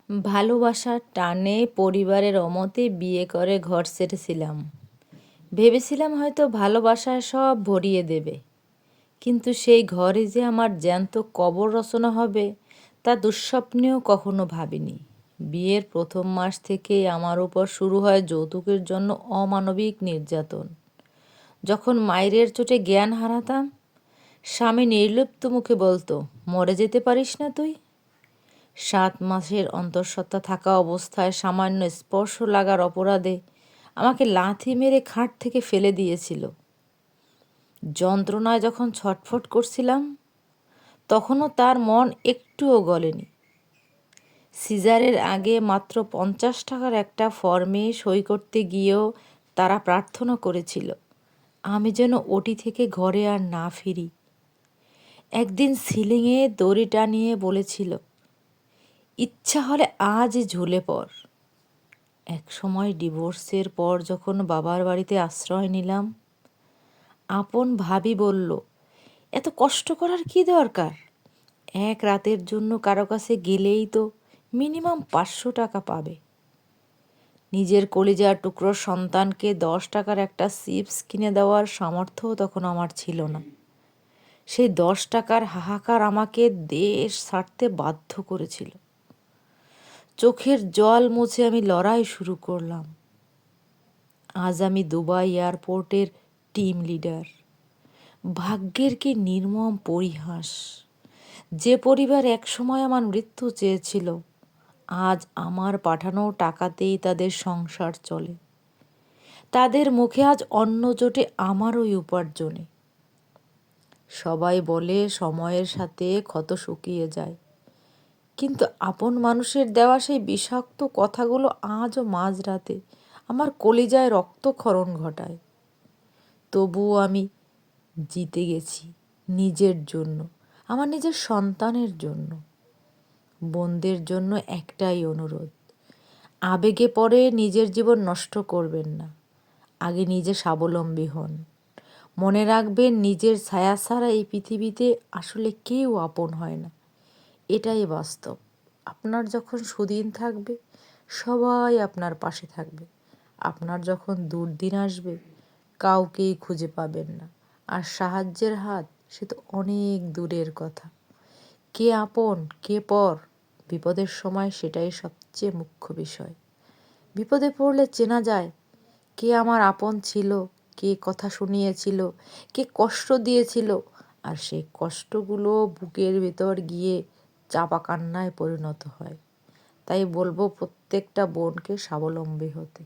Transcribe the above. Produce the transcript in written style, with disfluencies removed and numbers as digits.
ভালোবাসার টানে পরিবারের অমতে বিয়ে করে ঘর ছেড়েছিলাম। ভেবেছিলাম হয়তো ভালোবাসায় সব ভরিয়ে দেবে, কিন্তু সেই ঘরে যে আমার জ্যান্ত কবর রচনা হবে তা দুঃস্বপ্নেও কখনো ভাবিনি। বিয়ের প্রথম মাস থেকেই আমার উপর শুরু হয় যৌতুকের জন্য অমানবিক নির্যাতন। যখন মায়ের চোটে জ্ঞান হারাতাম, স্বামী নির্লিপ্ত মুখে বলতো, মরে যেতে পারিস না তুই? 7 মাসের অন্তঃসত্ত্বা থাকা অবস্থায় সামান্য স্পর্শ লাগার অপরাধে আমাকে লাথি মেরে খাট থেকে ফেলে দিয়েছিল। যন্ত্রণায় যখন ছটফট করছিলাম, তখনও তার মন একটুও গলেনি। সিজারের আগে মাত্র 50 টাকার একটা ফর্মে সই করতে গিয়েও তারা প্রার্থনা করেছিল আমি যেন ওটি থেকে ঘরে আর না ফিরি। একদিন সিলিংয়ে দড়ি টানিয়ে বলেছিল, ইচ্ছা হলে আজ ঝুলে পড়। এক সময় ডিভোর্সের পর যখন বাবার বাড়িতে আশ্রয় নিলাম, আপন ভাবি বলল, এত কষ্ট করার কি দরকার? এক রাতের জন্য কারো কাছে গেলেই তো মিনিমাম 500 টাকা পাবে। নিজের কলিজার টুকরোর সন্তানকে 10 টাকার একটা চিপস কিনে দেওয়ার সামর্থ্যও তখন আমার ছিল না। সেই 10 টাকার হাহাকার আমাকে দেশ ছাড়তে বাধ্য করেছিল। চোখের জল মুছে আমি লড়াই শুরু করলাম। আজ আমি দুবাই এয়ারপোর্টের টিম লিডার। ভাগ্যের কি নির্মম পরিহাস! যে পরিবার একসময় আমার মৃত্যু চেয়েছিল, আজ আমার পাঠানো টাকাতেই তাদের সংসার চলে। তাদের মুখে আজ অন্ন জোটে আমারই উপার্জনে। সবাই বলে সময়ের সাথে ক্ষত শুকিয়ে যায়, কিন্তু আপন মানুষের দেওয়া সেই বিষাক্ত কথাগুলো আজও মাঝরাতে আমার কলিজায় রক্তক্ষরণ ঘটায়। তবুও আমি জিতে গেছি নিজের জন্য, আমার নিজের সন্তানের জন্য। বোনদের জন্য একটাই অনুরোধ, আবেগে পড়ে নিজের জীবন নষ্ট করবেন না। আগে নিজে স্বাবলম্বী হন। মনে রাখবেন, নিজের ছায়া ছাড়া এই পৃথিবীতে আসলে কেউ আপন হয় না। এটাই বাস্তব। আপনার যখন সুদিন থাকবে, সবাই আপনার পাশে থাকবে। আপনার যখন দুর্দিন আসবে, কাউকেই খুঁজে পাবেন না। আর সাহায্যের হাত, সে তো অনেক দূরের কথা। কে আপন কে পর, বিপদের সময় সেটাই সবচেয়ে মুখ্য বিষয়। বিপদে পড়লে চেনা যায় কে আমার আপন ছিল, কে কথা শুনিয়েছিল, কে কষ্ট দিয়েছিল, আর সেই কষ্টগুলো বুকের ভেতর গিয়ে চাপা কান্নায় পরিণত হয়। তাই বলবো প্রত্যেকটা বোনকে স্বাবলম্বী হতে।